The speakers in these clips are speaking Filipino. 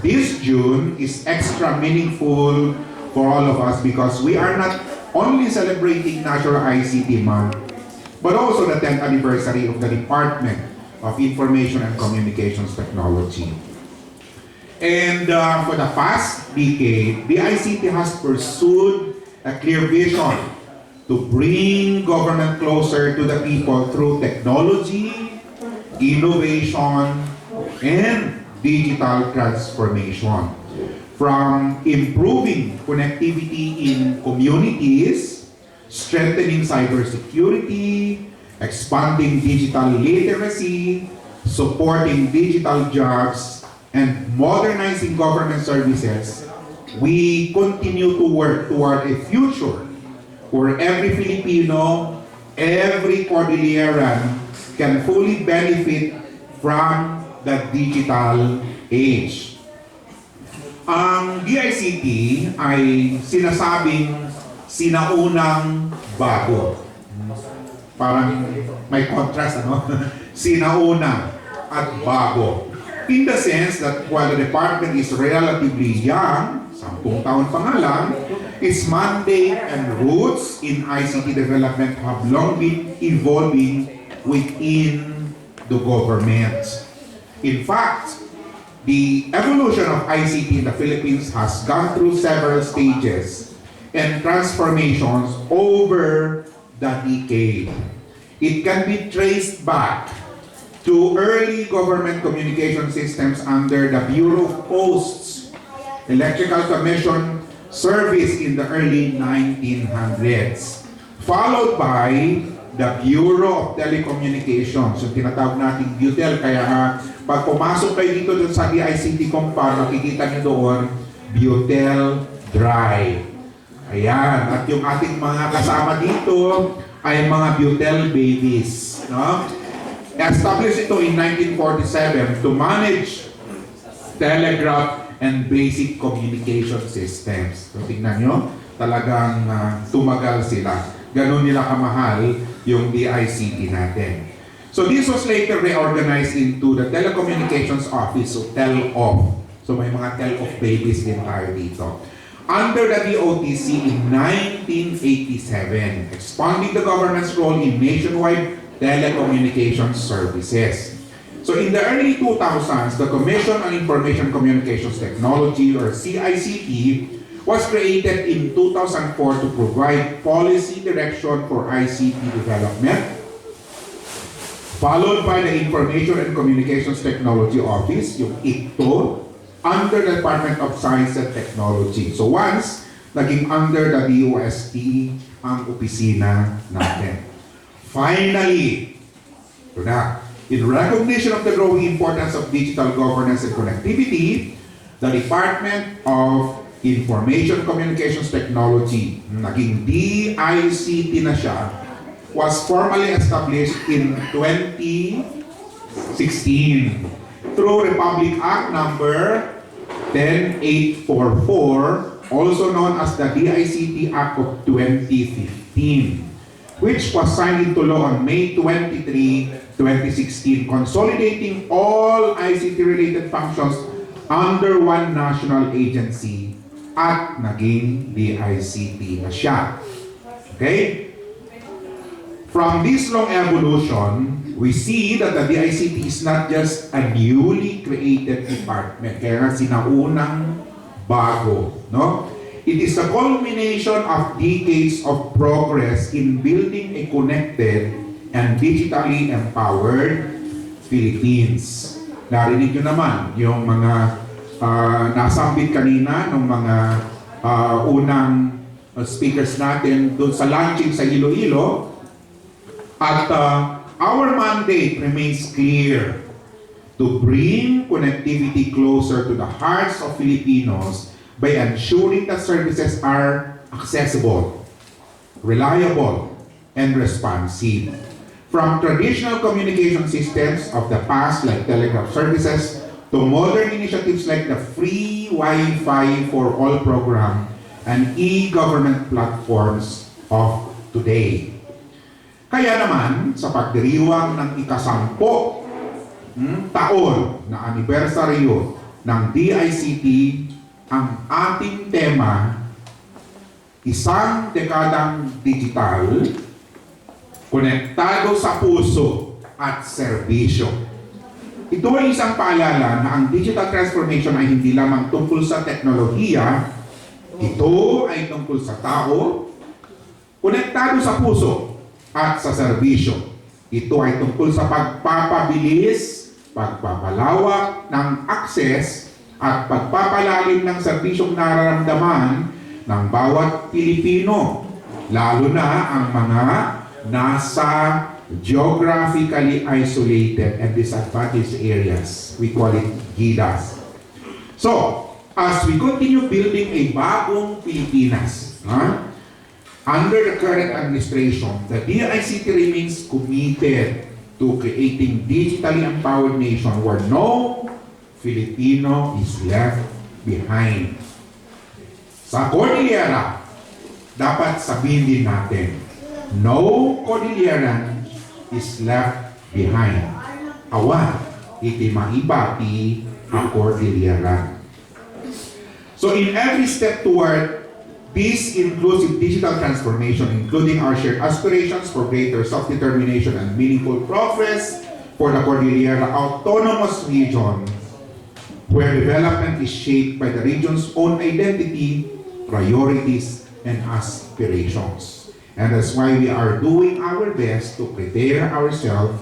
this June is extra meaningful for all of us because we are not only celebrating National ICT Month, but also the 10th anniversary of the Department of Information and Communications Technology. And for the past decade, the ICT has pursued a clear vision to bring government closer to the people through technology, innovation, and digital transformation. From improving connectivity in communities, strengthening cybersecurity, expanding digital literacy, supporting digital jobs, and modernizing government services, we continue to work toward a future where every Filipino, every Cordilleran can fully benefit from the digital age. Ang DICT ay sinasabing sinaunang bago. Parang may contrast, ano? Sinauna at bago. In the sense that while the department is relatively young, 10 taon pa nga lang, its mandate and roots in ICT development have long been evolving within the government. In fact, the evolution of ICT in the Philippines has gone through several stages and transformations over the decade. It can be traced back to early government communication systems under the Bureau of Posts, Electrical Commission Service in the early 1900s, followed by the Bureau of Telecommunications, yung tinatawag nating BUTEL. Kaya nga, pag pumasok kayo dito dun sa DICT Compound, makikita nyo doon, BUTEL Drive. Ayan, at yung ating mga kasama dito ay mga BUTEL babies. No? Established ito in 1947 to manage telegraph and basic communication systems. So tingnan nyo, talagang tumagal sila. Ganun nila kamahal yung DICT natin. So this was later reorganized into the Telecommunications Office, so TEL-OFF. So may mga TEL-OFF babies din tayo dito. Under the DOTC in 1987, expanding the government's role in nationwide telecommunications services. So in the early 2000s, the Commission on Information Communications Technology, or CICT, was created in 2004 to provide policy direction for ICT development, followed by the Information and Communications Technology Office, yung ICTO, under the Department of Science and Technology. So once, naging under the DOST ang opisina natin. Finally, in recognition of the growing importance of digital governance and connectivity, the Department of Information Communications Technology, naging DICT na siya, was formally established in 2016 through Republic Act number 10844, also known as the DICT Act of 2015, which was signed into law on May 23, 2016, consolidating all ICT-related functions under one national agency at naging DICT na siya. Okay? From this long evolution, we see that the DICT is not just a newly created department, kaya nga sinaunang bago, no? It is a culmination of decades of progress in building a connected and digitally empowered Philippines. Narinig nyo naman yung mga nasambit kanina ng mga unang speakers natin doon sa launching sa Iloilo. At our mandate remains clear to bring connectivity closer to the hearts of Filipinos by ensuring that services are accessible, reliable, and responsive. From traditional communication systems of the past like telegraph services to modern initiatives like the free Wi-Fi for all program and e-government platforms of today. Kaya naman, sa pagdiriwang ng ika-10 taon na anibersaryo ng DICT, ang ating tema, isang dekadang digital, konektado sa puso at serbisyo. Ito ay isang paalala na ang digital transformation ay hindi lamang tungkol sa teknolohiya, ito ay tungkol sa tao, konektado sa puso at sa serbisyo. Ito ay tungkol sa pagpapabilis, pagpapalawak ng access at pagpapalalim ng serbisyong nararamdaman ng bawat Pilipino, lalo na ang mga nasa geographically isolated and disadvantaged areas. We call it GIDAs. So, as we continue building a bagong Pilipinas, under the current administration, the DICT remains committed to creating digitally empowered nation where no Filipino is left behind. Sa Cordillera, dapat sabihin din natin, no Cordilleran is left behind. Awan, iti maibati ang Cordilleran. So in every step toward this inclusive digital transformation, including our shared aspirations for greater self-determination and meaningful progress for the Cordillera Autonomous Region, where development is shaped by the region's own identity, priorities, and aspirations. And that's why we are doing our best to prepare ourselves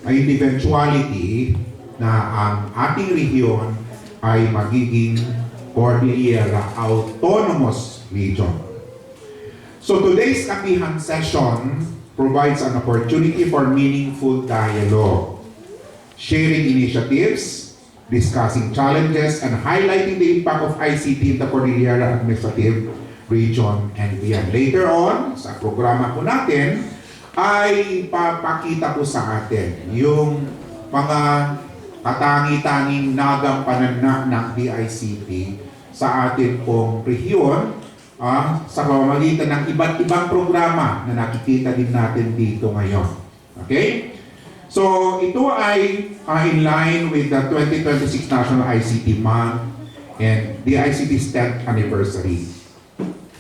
ay the eventuality na ang ating region ay magiging Cordillera Autonomous Region. So today's kapihan session provides an opportunity for meaningful dialogue, sharing initiatives, discussing challenges, and highlighting the impact of ICT in the Cordillera Administrative Region and beyond. Later on, sa programa po natin, ay papakita ko sa atin yung mga katangi-tanging nagampanan ng DICT sa atin pong rehiyon sa pamamagitan ng iba't ibang programa na nakikita din natin dito ngayon. Okay? So, ito ay in line with the 2026 National ICT Month and the ICT's 10th anniversary.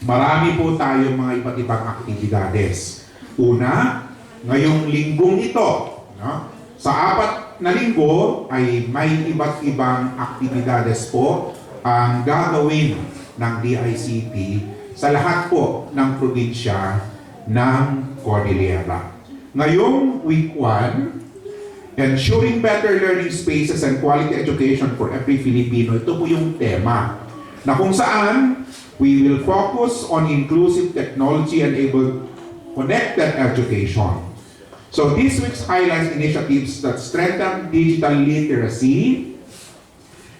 Marami po tayong mga iba't ibang aktibidades. Una, ngayong linggong ito, sa 4 na linggo ay may iba't ibang aktibidades po ang gagawin ng DICT sa lahat po ng probinsya ng Cordillera. Ngayong week 1, ensuring better learning spaces and quality education for every Filipino. Ito po yung tema na kung saan we will focus on inclusive technology-enabled connected education. So this week's highlights initiatives that strengthen digital literacy,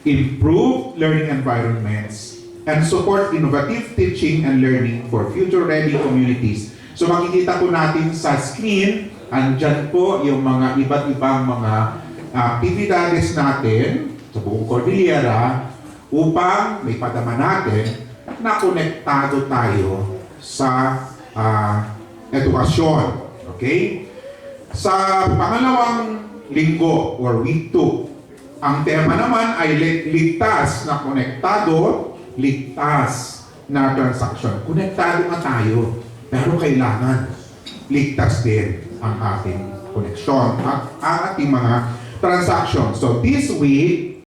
improve learning environments, and support innovative teaching and learning for future-ready communities. So makikita po natin sa screen, andyan po yung mga iba't ibang mga aktividades natin sa buong Cordillera upang may padama natin na konektado tayo sa edukasyon. Okay? Sa pangalawang linggo or week 2, ang tema naman ay ligtas na konektado, ligtas na transaction. Konektado nga tayo, pero kailangan ligtas din ang ating koneksyon at ang ating mga transactions. So this week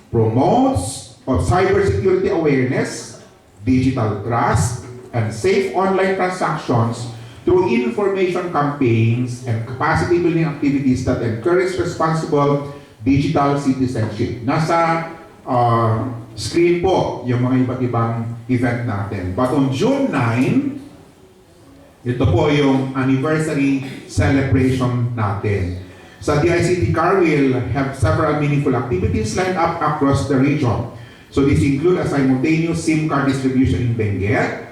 promotes of cybersecurity awareness, digital trust, and safe online transactions through information campaigns and capacity building activities that encourage responsible digital citizenship. Nasa screen po yung mga iba't ibang event natin. But on June 9, ito po yung anniversary celebration natin. Sa DICT CAR will have several meaningful activities lined up across the region. So this include a simultaneous SIM card distribution in Benguet,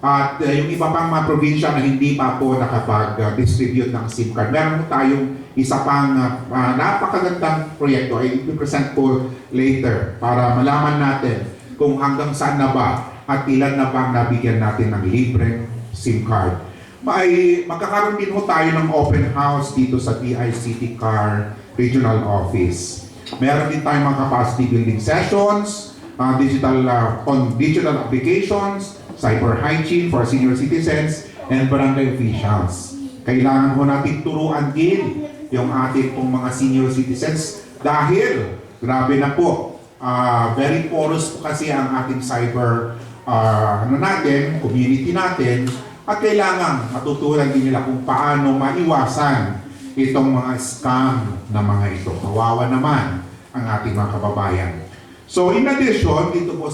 at yung iba pang mga probinsya na hindi pa po nakapag-distribute ng SIM card. Meron po tayong isa pang napakagandang proyekto ay i-present po later para malaman natin kung hanggang saan na ba at ilan na bang nabigyan natin ng libreng SIM card. Magkakaroon din po tayo ng open house dito sa DICT CAR Regional Office. Meron din tayong mga capacity building sessions, on digital applications, cyber hygiene for senior citizens, and barangay officials. Kailangan ho natin turuan din yung ating pong mga senior citizens dahil grabe na po, very porous po kasi ang ating cyber community natin, at kailangan matutunan din nila kung paano maiwasan itong mga scam na mga ito. Kawawa naman ang ating mga kababayan. So in addition, dito po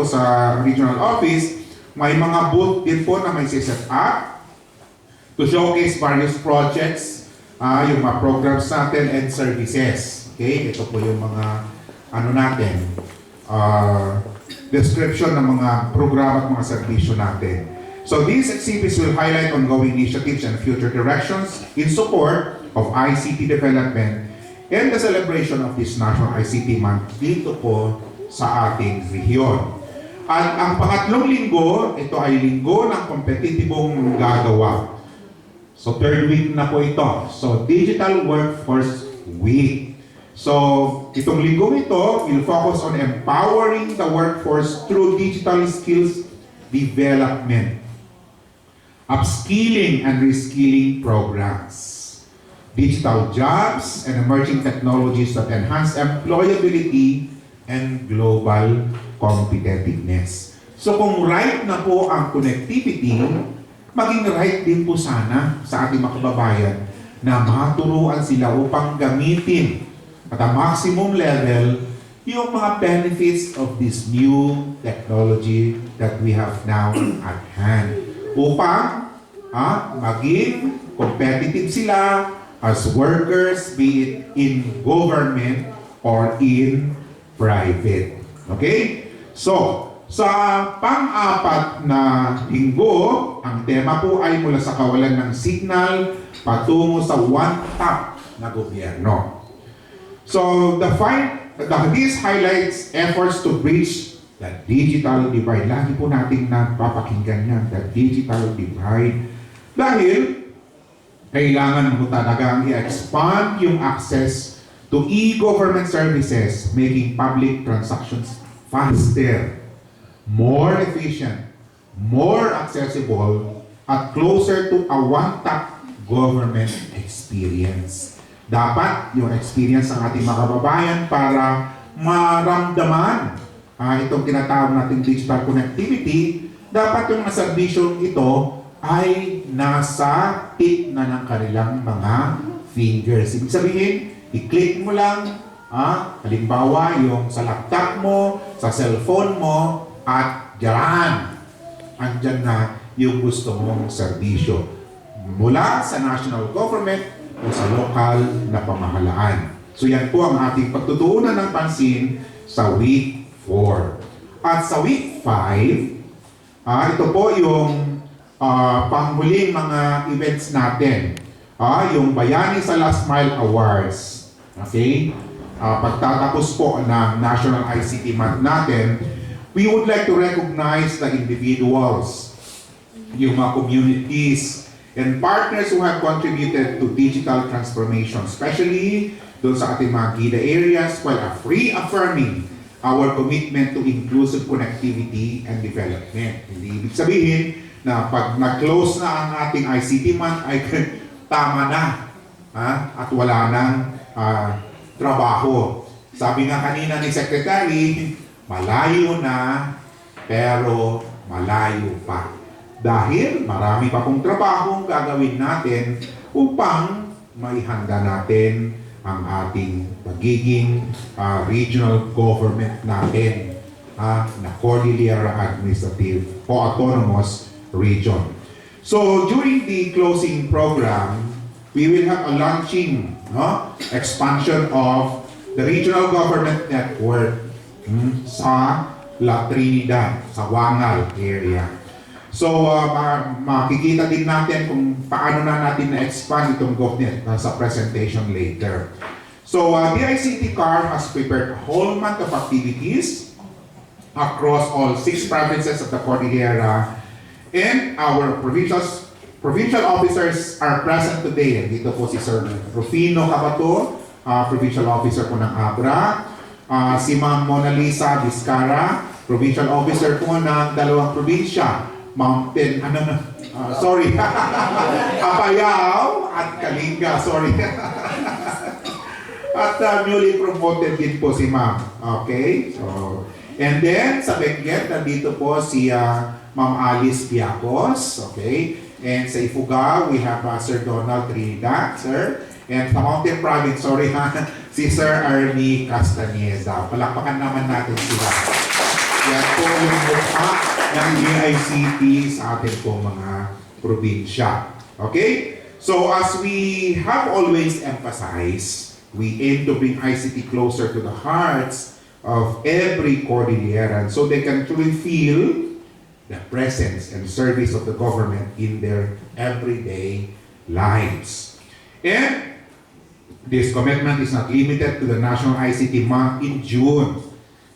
sa regional office, may mga booth din po na may set up to showcase various projects, yung mga programs natin and services. Okay, ito po yung mga description ng mga programa at mga serbisyo natin. So these exhibits will highlight ongoing initiatives and future directions in support of ICT development and the celebration of this National ICT Month dito po sa ating rehiyon. At ang pangatlong linggo, ito ay linggo ng kompetitibong gagawa. So third week na po ito. So Digital Workforce Week. So itong linggong ito will focus on empowering the workforce through digital skills development, upskilling and reskilling programs, digital jobs and emerging technologies that enhance employability and global competitiveness. So kung right na po ang connectivity, maging right din po sana sa ating mga kababayan na maturuan sila upang gamitin at a maximum level yung mga benefits of this new technology that we have now at hand. Upang maging competitive sila as workers, be it in government or in private. Okay? So, sa pang-apat na linggo, ang tema po ay mula sa kawalan ng signal patungo sa one-tap na gobyerno. So, this highlights efforts to bridge the digital divide. Lagi po natin napapakinggan yan, the digital divide. Dahil, kailangan mo talagang i-expand yung access to e-government services, making public transactions faster, more efficient, more accessible, at closer to a one-tap government experience. Dapat yung experience ng ating mga kababayan para maramdaman itong tinatawag nating digital connectivity, dapat yung serbisyong ito ay nasa tip na ng kanilang mga fingers. Ibig sabihin, i-click mo lang, halimbawa yung sa laptop mo, sa cellphone mo, at diyan, andyan na yung gusto mong serbisyo. Mula sa national government o sa lokal na pamahalaan. So yan po ang ating pagtutuunan ng pansin sa week 4. At sa week 5, ito po yung panghuling mga events natin. Yung Bayani sa Last Mile Awards. Okay? Pagtatapos po ng National ICT Month natin, we would like to recognize the individuals, yung mga communities, and partners who have contributed to digital transformation, especially doon sa ating mga GIDA areas, while reaffirming our commitment to inclusive connectivity and development. Hindi ibig sabihin na pag na-close na ang ating ICT month ay tama na at wala nang trabaho. Sabi nga kanina ni Secretary, malayo na pero malayo pa. Dahil marami pa pong trabaho gagawin natin upang maihanda natin ang ating pagiging regional government natin na Cordillera Administrative o Autonomous Region. So during the closing program, we will have a launching expansion of the regional government network sa La Trinidad, sa Wangal area. So, makikita din natin kung paano na natin na-expand itong GovNet sa presentation later. So, the ICT CAR has prepared a whole month of activities across all 6 provinces of the Cordillera, and our provincial officers are present today. Dito po si Sir Rufino Cabato, Provincial Officer po ng Abra. Si Ma'am Mona Lisa Vizcara, Provincial Officer po ng dalawang probinsya, Apayao at Kalinga, sorry. At newly promoted din po si Ma'am. Okay? So, and then sa Benguet, nandito po si Ma'am Alice Piacos. Okay? And sa Ifugao, we have Sir Donald Trinidad, sir. And sa Mountain Province, sorry si Sir Arnie Castaneda. Palakpakan naman natin sila. Yan po yung mukha ng DICT sa ating po mga probinsya. Okay? So as we have always emphasized, we aim to bring ICT closer to the hearts of every Cordilleran so they can truly feel the presence and service of the government in their everyday lives. And this commitment is not limited to the National ICT Month in June.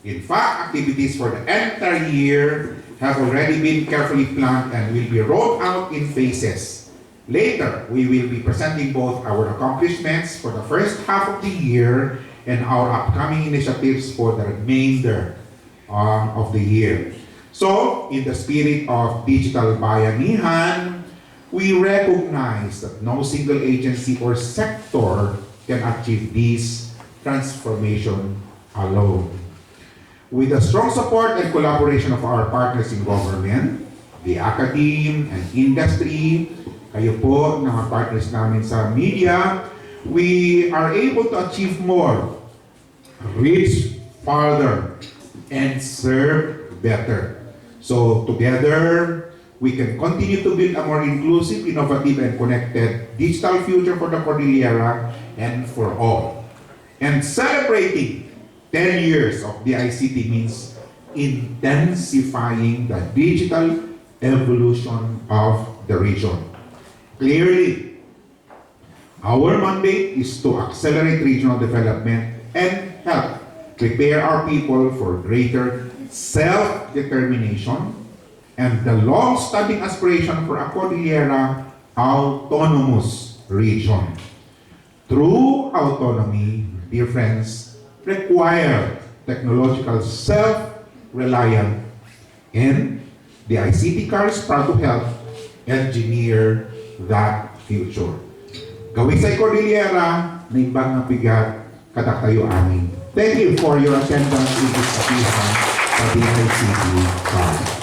In fact, activities for the entire year have already been carefully planned and will be rolled out in phases. Later, we will be presenting both our accomplishments for the first half of the year and our upcoming initiatives for the remainder of the year. So, in the spirit of digital bayanihan, we recognize that no single agency or sector can achieve this transformation alone. With the strong support and collaboration of our partners in government, the academe and industry, kayo po, mga partners namin sa media, we are able to achieve more, reach farther, and serve better. So together, we can continue to build a more inclusive, innovative, and connected digital future for the Cordillera and for all. And celebrating 10 years of the ICT means intensifying the digital evolution of the region. Clearly, our mandate is to accelerate regional development and help prepare our people for greater self-determination and the long-standing aspiration for a Cordillera autonomous region. True autonomy, dear friends, require technological self-reliance, and the ICT car is proud to help engineer that future. Gawisay Cordillera, nimbang ng bigat, katak tayo amin. Thank you for your attendance in this occasion sa DICT car.